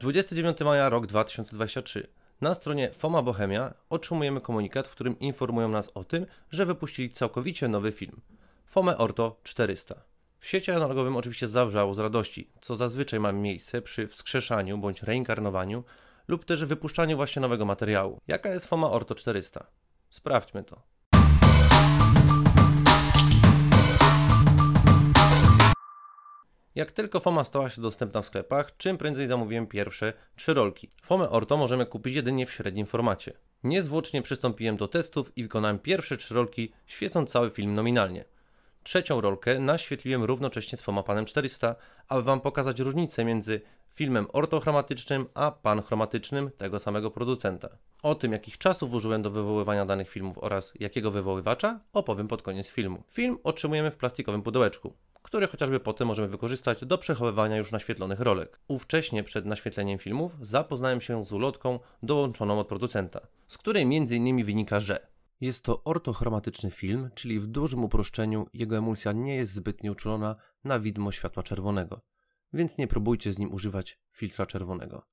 29 maja rok 2023. Na stronie FOMA Bohemia otrzymujemy komunikat, w którym informują nas o tym, że wypuścili całkowicie nowy film. FOMA Orto 400. W świecie analogowym oczywiście zawrzało z radości, co zazwyczaj ma miejsce przy wskrzeszaniu bądź reinkarnowaniu lub też wypuszczaniu właśnie nowego materiału. Jaka jest FOMA Orto 400? Sprawdźmy to. Jak tylko FOMA stała się dostępna w sklepach, czym prędzej zamówiłem pierwsze 3 rolki. FOMA Orto możemy kupić jedynie w średnim formacie. Niezwłocznie przystąpiłem do testów i wykonałem pierwsze 3 rolki, świecąc cały film nominalnie. Trzecią rolkę naświetliłem równocześnie z FOMA 400, aby Wam pokazać różnicę między filmem ortochromatycznym a panchromatycznym tego samego producenta. O tym, jakich czasów użyłem do wywoływania danych filmów oraz jakiego wywoływacza, opowiem pod koniec filmu. Film otrzymujemy w plastikowym pudełeczku, który chociażby potem możemy wykorzystać do przechowywania już naświetlonych rolek. Ówcześnie przed naświetleniem filmów zapoznałem się z ulotką dołączoną od producenta, z której m.in. wynika, że jest to ortochromatyczny film, czyli w dużym uproszczeniu jego emulsja nie jest zbytnio uczulona na widmo światła czerwonego, więc nie próbujcie z nim używać filtra czerwonego.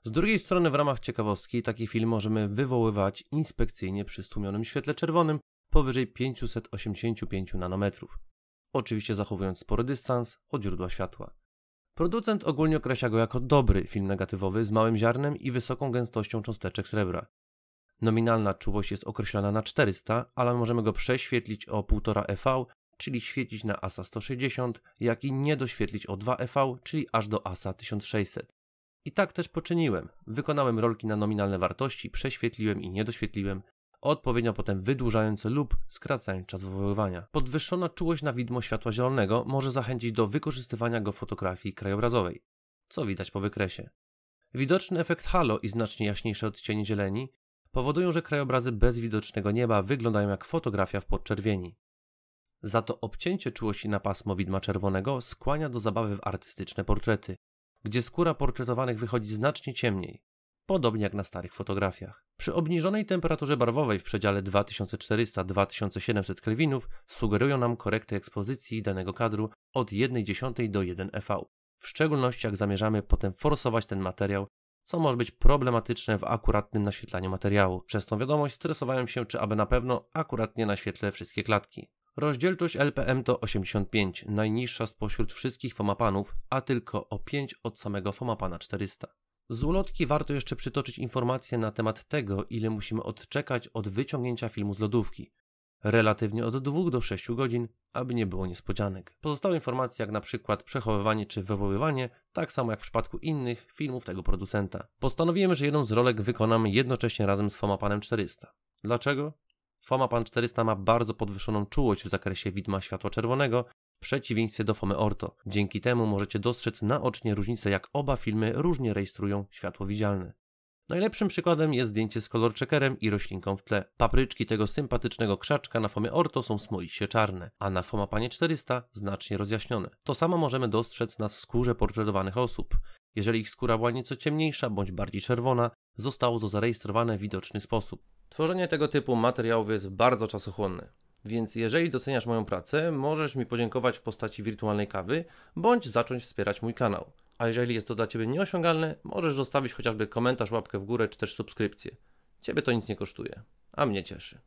Z drugiej strony w ramach ciekawostki taki film możemy wywoływać inspekcyjnie przy stłumionym świetle czerwonym powyżej 585 nanometrów. Oczywiście zachowując spory dystans od źródła światła. Producent ogólnie określa go jako dobry film negatywowy z małym ziarnem i wysoką gęstością cząsteczek srebra. Nominalna czułość jest określona na 400, ale możemy go prześwietlić o 1,5 EV, czyli świecić na ASA 160, jak i nie doświetlić o 2 EV, czyli aż do ASA 1600. I tak też poczyniłem. Wykonałem rolki na nominalne wartości, prześwietliłem i nie doświetliłem, odpowiednio potem wydłużając lub skracając czas wywoływania. Podwyższona czułość na widmo światła zielonego może zachęcić do wykorzystywania go w fotografii krajobrazowej, co widać po wykresie. Widoczny efekt halo i znacznie jaśniejsze odcienie zieleni powodują, że krajobrazy bez widocznego nieba wyglądają jak fotografia w podczerwieni. Za to obcięcie czułości na pasmo widma czerwonego skłania do zabawy w artystyczne portrety, gdzie skóra portretowanych wychodzi znacznie ciemniej, podobnie jak na starych fotografiach. Przy obniżonej temperaturze barwowej w przedziale 2400-2700 kelwinów sugerują nam korektę ekspozycji danego kadru od 1/10 do 1 EV, w szczególności jak zamierzamy potem forsować ten materiał, co może być problematyczne w akuratnym naświetlaniu materiału. Przez tą wiadomość stresowałem się, czy aby na pewno akuratnie naświetlę wszystkie klatki. Rozdzielczość LPM to 85, najniższa spośród wszystkich fomapanów, a tylko o 5 od samego FOMA 400. Z ulotki warto jeszcze przytoczyć informacje na temat tego, ile musimy odczekać od wyciągnięcia filmu z lodówki. Relatywnie od 2 do 6 godzin, aby nie było niespodzianek. Pozostałe informacje jak na przykład przechowywanie czy wywoływanie, tak samo jak w przypadku innych filmów tego producenta. Postanowiłem, że jedną z rolek wykonam jednocześnie razem z FOMA 400. Dlaczego? FOMA 400 ma bardzo podwyższoną czułość w zakresie widma światła czerwonego, w przeciwieństwie do FOMA Orto. Dzięki temu możecie dostrzec naocznie różnicę, jak oba filmy różnie rejestrują światło widzialne. Najlepszym przykładem jest zdjęcie z color checkerem i roślinką w tle. Papryczki tego sympatycznego krzaczka na FOMie Orto są smoliście czarne, a na FOMA 400 znacznie rozjaśnione. To samo możemy dostrzec na skórze portretowanych osób. Jeżeli ich skóra była nieco ciemniejsza bądź bardziej czerwona, zostało to zarejestrowane w widoczny sposób. Tworzenie tego typu materiałów jest bardzo czasochłonne, więc jeżeli doceniasz moją pracę, możesz mi podziękować w postaci wirtualnej kawy, bądź zacząć wspierać mój kanał. A jeżeli jest to dla Ciebie nieosiągalne, możesz zostawić chociażby komentarz, łapkę w górę, czy też subskrypcję. Ciebie to nic nie kosztuje, a mnie cieszy.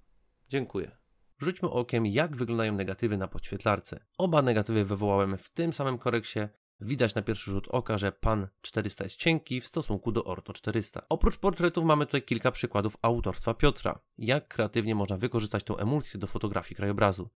Dziękuję. Rzućmy okiem, jak wyglądają negatywy na podświetlarce. Oba negatywy wywołałem w tym samym koreksie. Widać na pierwszy rzut oka, że Pan 400 jest cienki w stosunku do Orto 400. Oprócz portretów mamy tutaj kilka przykładów autorstwa Piotra. Jak kreatywnie można wykorzystać tą emulsję do fotografii krajobrazu.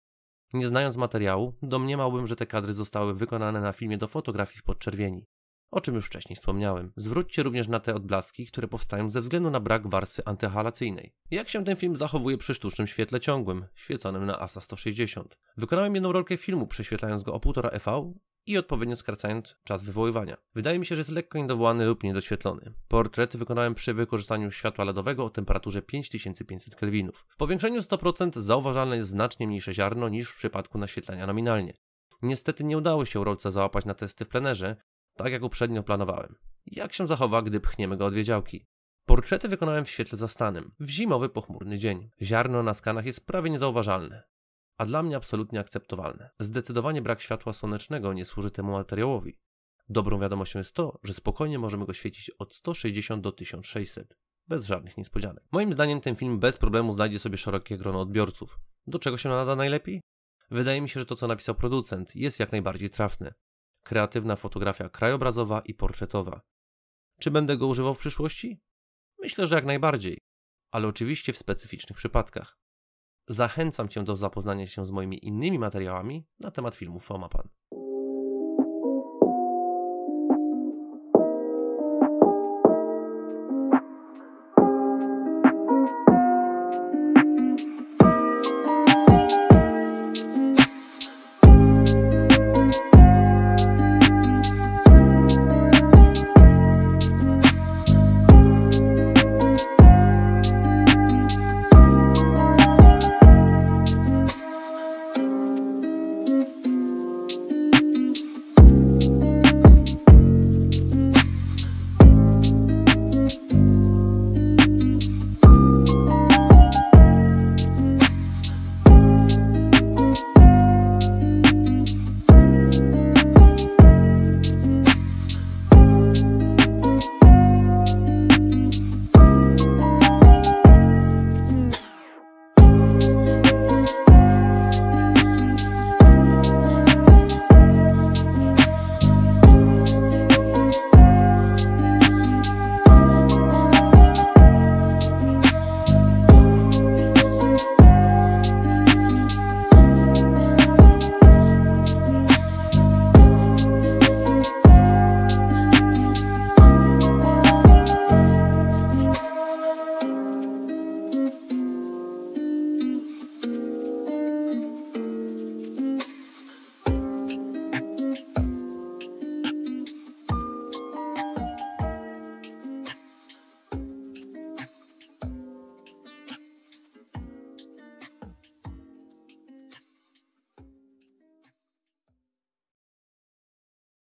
Nie znając materiału, domniemałbym, że te kadry zostały wykonane na filmie do fotografii w podczerwieni, o czym już wcześniej wspomniałem. Zwróćcie również na te odblaski, które powstają ze względu na brak warstwy antyhalacyjnej. Jak się ten film zachowuje przy sztucznym świetle ciągłym, świeconym na ASA 160? Wykonałem jedną rolkę filmu, prześwietlając go o 1,5 EV i odpowiednio skracając czas wywoływania. Wydaje mi się, że jest lekko niedowołany lub niedoświetlony. Portrety wykonałem przy wykorzystaniu światła LEDowego o temperaturze 5500 kelwinów. W powiększeniu 100% zauważalne jest znacznie mniejsze ziarno niż w przypadku naświetlania nominalnie. Niestety nie udało się rolce załapać na testy w plenerze, tak jak uprzednio planowałem. Jak się zachowa, gdy pchniemy go od wiedziałki? Portrety wykonałem w świetle zastanym, w zimowy pochmurny dzień. Ziarno na skanach jest prawie niezauważalne, a dla mnie absolutnie akceptowalne. Zdecydowanie brak światła słonecznego nie służy temu materiałowi. Dobrą wiadomością jest to, że spokojnie możemy go świecić od 160 do 1600. Bez żadnych niespodzianek. Moim zdaniem ten film bez problemu znajdzie sobie szerokie grono odbiorców. Do czego się nada najlepiej? Wydaje mi się, że to, co napisał producent, jest jak najbardziej trafne. Kreatywna fotografia krajobrazowa i portretowa. Czy będę go używał w przyszłości? Myślę, że jak najbardziej, ale oczywiście w specyficznych przypadkach. Zachęcam Cię do zapoznania się z moimi innymi materiałami na temat filmu Fomapan.